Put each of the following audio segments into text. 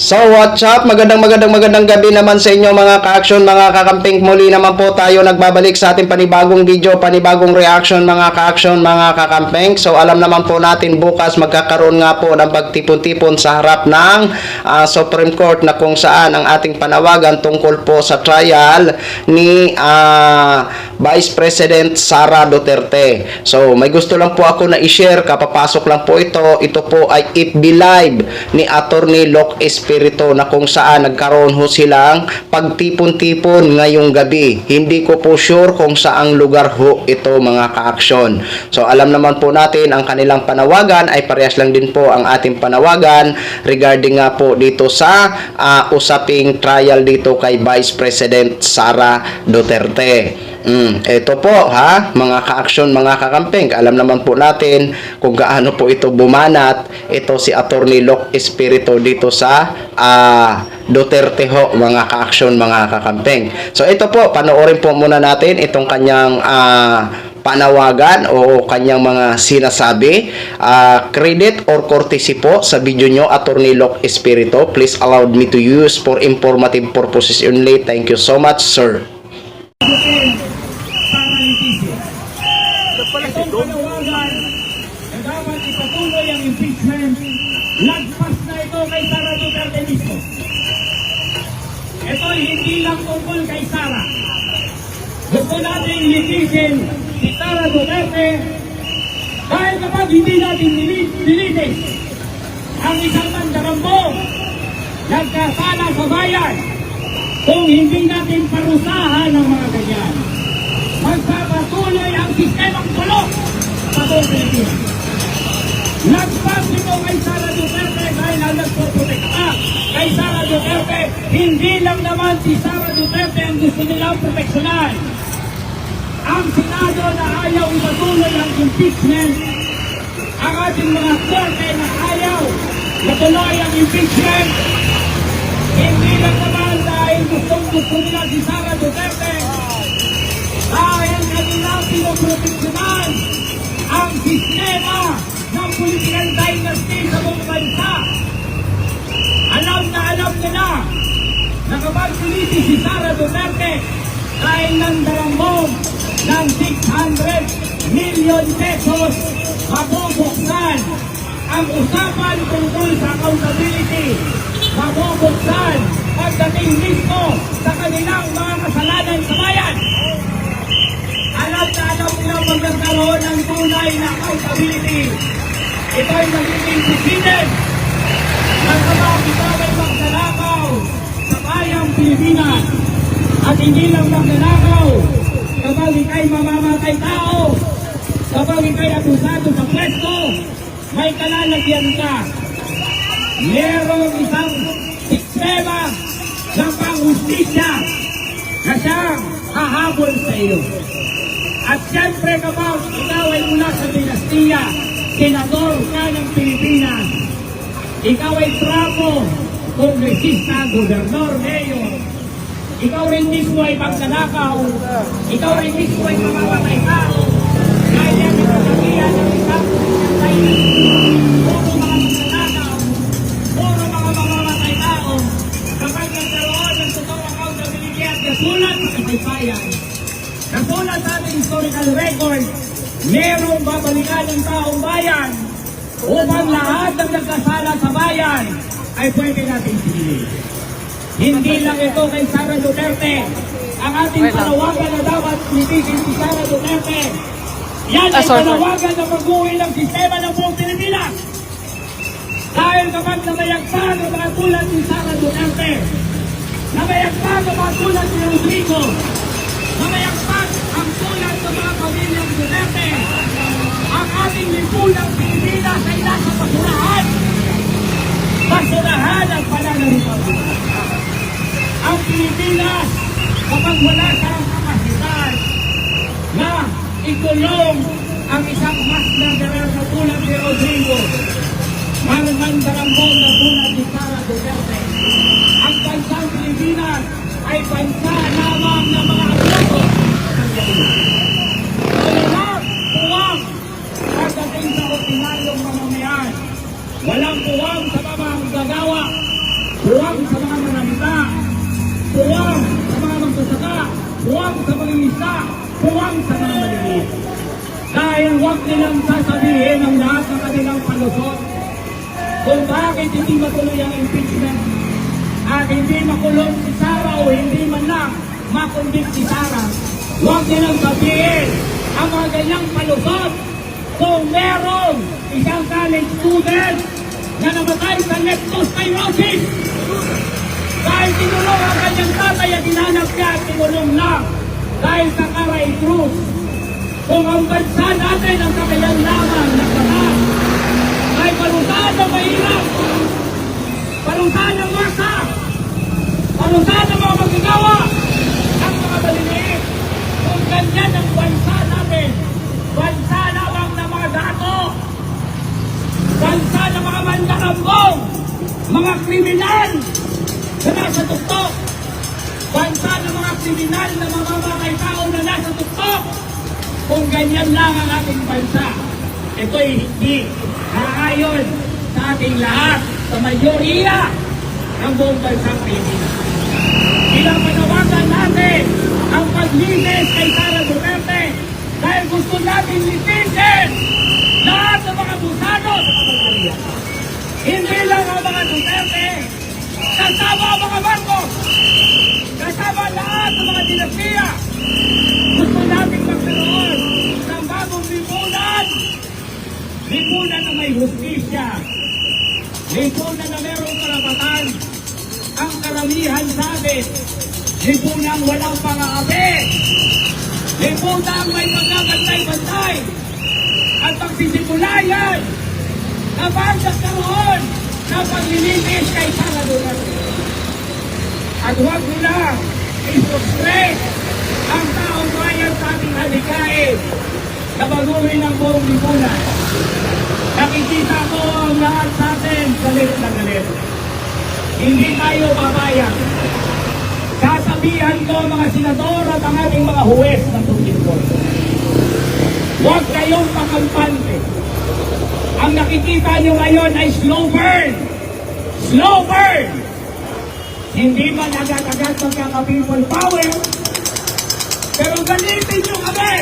So what's up? Magandang gabi naman sa inyo mga ka-action, mga kakamping. Muli naman po tayo nagbabalik sa ating panibagong video, panibagong reaction mga ka-action, mga kakamping. So alam naman po natin bukas magkakaroon nga po ng pagtipon-tipon sa harap ng Supreme Court na kung saan ang ating panawagan tungkol po sa trial ni Vice President Sara Duterte. So may gusto lang po ako na i-share, kapapasok lang po ito. Ito po ay FB Live ni Attorney Locke Espiritu na kung saan nagkaroon ho silang pagtipon-tipon ngayong gabi. Hindi ko po sure kung saang lugar ho ito mga ka-aksyon. So alam naman po natin ang kanilang panawagan ay parehas lang din po ang ating panawagan regarding nga po dito sa usaping trial dito kay Vice President Sara Duterte. Ito po mga ka-aksyon, mga kakamping, alam naman po natin kung gaano po ito bumanat. Ito si Attorney Locke Espiritu dito sa Duterte ho, mga ka-aksyon, mga kakamping. So ito po, panoorin po muna natin itong kanyang panawagan o kanyang mga sinasabi. Credit or courtesy po sa video nyo, Attorney Locke Espiritu. Please allow me to use for informative purposes only. Thank you so much, sir. Itong panawagan na dapat ipatuloy ang impeachment, lagpas na ito kay Sara Duterte mismo. Ito hindi lang tungkol kay Sara. Gusto natin litisin si Sara Duterte dahil kapag hindi natin nilitis ang isang mandarambong nagkasala sa bayan, kung hindi natin parusahan ang mga ganyan, magpapatuloy ang sistemang bulok sa buong Pilipinas. Lagpas ito kay Sara Duterte dahil ang nagpoprotekta kay Sara Duterte. Hindi lang naman si Sara Duterte ang gusto nilang proteksyonan. Ang Senado na ayaw ipatuloy ang impeachment. Ang ating mga korte na ayaw matuloy ang impeachment. Hindi lang naman dahil gusto nila si Sara Duterte, dahil kanilang pinoproteksyonan ang sistema ng political dynasty sa buong bansa. Alam nila na kapag piniti si Sara Duterte dahil nandarambong ng 600 million pesos, mabubuksan ang usapan tungkol sa accountability, mabubuksan pagdating mismo sa kanilang mga kasalanan sa bayan. Alam nila magkakaroon ng tunay na accountability. Ito ay magiging susunod ng kapag ikaw ay magdanakaw sa bayang Pilipinas. At hindi lang magdanakaw kapag ikay mamamatay tao, kapag ikay akusado sa pwesto, may kalalagyan ka. Merong isang sistema ng panghustisya na siyang hahabol sa iyo. At siyempre kapag ikaw ay mula sa dinastiya, senador ka ng Pilipinas, ikaw ay trapo, kongresista, gobernador, mayor, ikaw rin mismo ay pagdanakaw, ikaw rin mismo ay mamamatay tao, dahil yan ang kasabihan ng isang puro mga pagdanakaw, puro mga mamamatay tao, kapag nagkaroon ng totoong accountability at nasulat sa kasaysayan, nasulat sa ating historical record, merong babalikan ng taong bayan upang lahat ng nagkasala sa bayan ay pwede natin pinili. Hindi lang ito kay Sara Duterte. Ang ating panawagan na dapat litisin si Sara Duterte, yan ay panawagan na pag-uwi ng sistema ng buong Pilipinas. Dahil kapag namayagpag ang mga tulad ni Sara Duterte, namayagpag ang mga tulad ni Rodrigo, namayagpag ang tulad ng mga pamilyang Duterte, ang ating lipulang Pilipinas ay nasa basurahan. Basurahan ang pananalipagulan. Ang Pilipinas, kapag wala siyang kapasitan na ikulong ang isang mas nandaral na tulad ni Rodrigo, mandarambong na tulad ni Sara Duterte, ang bansang Pilipinas ay bansa lamang ng mga abuso ng Pilipinas. Walang puwang pagdating sa ordinaryong mamamayan. Walang puwang sa mga manggagawa. bansa, buwang sa mga maliliit. Dahil huwag nilang sasabihin ang lahat ng kanilang palusot kung bakit hindi matuloy ang impeachment at hindi makulong si Sara o hindi man lang makonvict si Sara. Huwag nilang sabihin ang mga ganyang palusot kung meron isang college student na namatay sa leptospirosis dahil tinulong ang kanyang tatay at hinanap niya at tinulong lang dahil sa Karay Cruz. Kung ang bansa natin ang kanilang lamang na batas ay parusahan ng mahirap, parusahan ng masa, parusahan ng mga magagawa, ang mga maliliit. Kung ganyan ang bansa natin, bansa lamang ng mga dato, bansa ng mga mandarambong, mga kriminal na nasa tuktok, bansa ng mga kriminal na mamamatay tao na nasa tuktok. Kung ganyan lang ang ating bansa, ito'y hindi aayon sa ating lahat, sa mayoriya ng buong bansang Pilipinas. Pinapanawagan natin ang paglinis kay Sara Duterte dahil gusto natin litisin lahat ng mga abusado sa pamamagitan. Hindi lang ang mga Duterte, kasama ang mga Marcos, kasama lahat ng mga dinastiya. Gusto natin magkaroon ng bagong lipunan. Lipunan na may hustisya. Lipunan na mayroong karapatan. Ang karamihan sa atin, lipunan walang pang-aapi. Lipunan may pagkakantay-bantay. At pagsisimulayan na pagkakaroon na paglilitis kay Sara Duterte. At huwag mo lang i-frustrate ang taong bayan sa ating halikain na baguhin ang buong lipunan. Nakikita ko ang lahat sa atin galit na galit. Hindi tayo babayan. Sasabihan ko ang mga senador at ang ating mga huwes ng Supreme Court. Huwag kayong pakampante. Ang nakikita nyo ngayon ay slow burn. Slow burn! Hindi man agad-agad magkaka-people power, pero galitin nyo kami.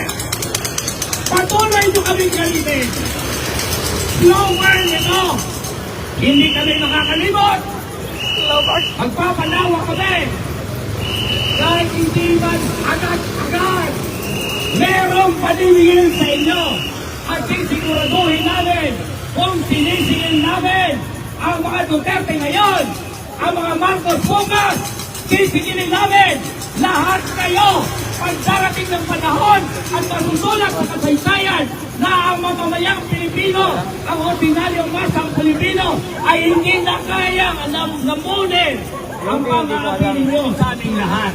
Patuloy nyo kami galitin. Slow burn ito. Hindi kami makakalimot. Magpapalawa kami. Kahit hindi man agad-agad, merong paniningil sa inyo. At sisiguraduhin namin kung sinisingil namin ang mga Duterte ngayon, ang mga Marcos bukas, sisigilin namin lahat kayo pag darating ng panahon at masusulat sa kasaysayan na ang mamamayang Pilipino, ang ordinaryong masang Pilipino ay hindi na kayang namunin ang pag-aapi ninyo sa ating lahat.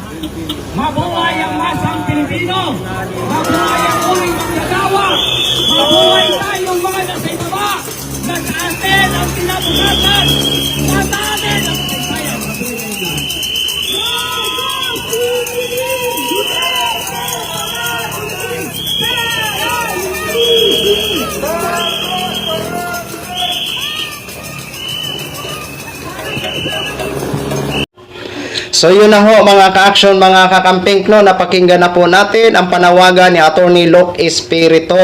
Mabuhay ang masang Pilipino, mabuhay ang uling manggagawa, mabuhay tayong mga nasa ibaba, na sa atin ang pinabukasan, sa atin ang kasaysayan. So yun na ho mga ka-action, mga kakamping, no, napakinggan na po natin ang panawagan ni Attorney Luke Espiritu.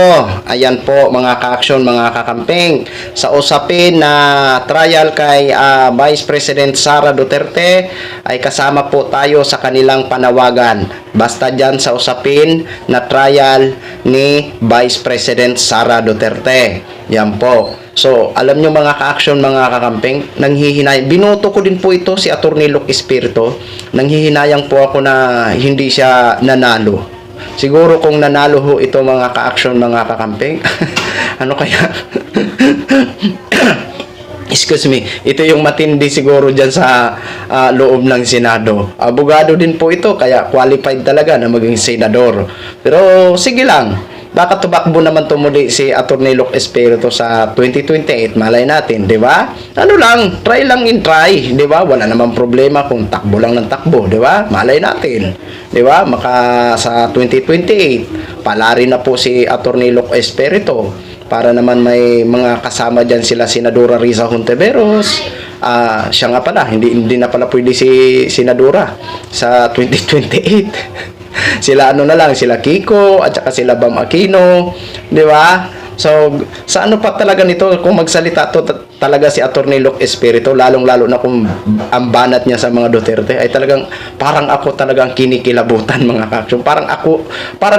Ayan po mga ka-action, mga kakamping, sa usapin na trial kay Vice President Sara Duterte ay kasama po tayo sa kanilang panawagan. Basta dyan sa usapin na trial ni Vice President Sara Duterte. Yan po. So, alam nyo mga ka-action, mga kakamping, nanghihinayang, binoto ko din po ito si Attorney Luke Espiritu, nanghihinayang po ako na hindi siya nanalo. Siguro kung nanalo ho ito mga ka-action, mga kakamping, ano kaya? Excuse me, ito yung matindi siguro dyan sa loob ng Senado. Abogado din po ito, kaya qualified talaga na maging senador. Pero sige lang. Baka tumakbo naman tumuli si Attorney Luke Espiritu sa 2028, malay natin, di ba? Ano lang, try lang in try, di ba? Wala namang problema kung takbo lang ng takbo, di ba? Malay natin, di ba? Maka sa 2028, palari na po si Attorney Luke Espiritu para naman may mga kasama dyan sila Senadora Riza Hontiveros. Siya nga pala, hindi na pala pwede si Senadora sa 2028. Sila ano na lang, sila Kiko at saka sila Bam Aquino, di ba? So, sa ano pa talaga nito kung magsalita to talaga si Attorney Luke Espiritu, lalong-lalo na kung ang banat niya sa mga Duterte ay talagang parang ako talagang kinikilabutan mga ka-action. Parang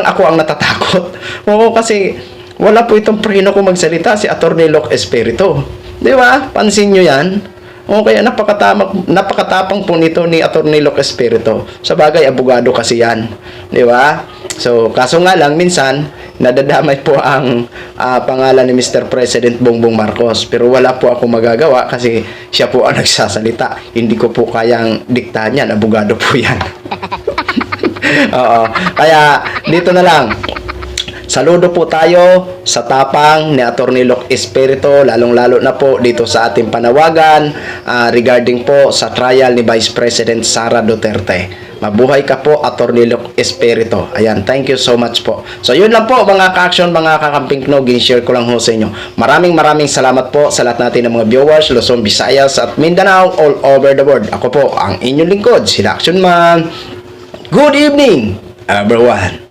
ako ang natatakot. Oo, kasi wala po itong preno kung magsalita si Attorney Luke Espiritu. Di ba? Pansin nyo yan? O kaya napakatapang po nito ni Attorney Luke Espiritu. Sa bagay, abogado kasi yan. Di ba? So, kaso nga lang, minsan, nadadamay po ang pangalan ni Mr. President Bongbong Marcos. Pero wala po ako magagawa kasi siya po ang nagsasalita. Hindi ko po kayang diktahan yan. Abogado po yan. Oo. Kaya, dito na lang. Saludo po tayo sa tapang ni Attorney Luke Espiritu, lalong-lalo na po dito sa ating panawagan regarding po sa trial ni Vice President Sara Duterte. Mabuhay ka po, Attorney Luke Espiritu. Ayan, thank you so much po. So, yun lang po mga ka-action, mga kakamping Knog, gin-share ko lang ho sa inyo. Maraming salamat po sa lahat natin ng mga viewers, Luzon, Visayas at Mindanao, all over the world. Ako po, ang inyong lingkod, sila Action Man. Good evening, everyone.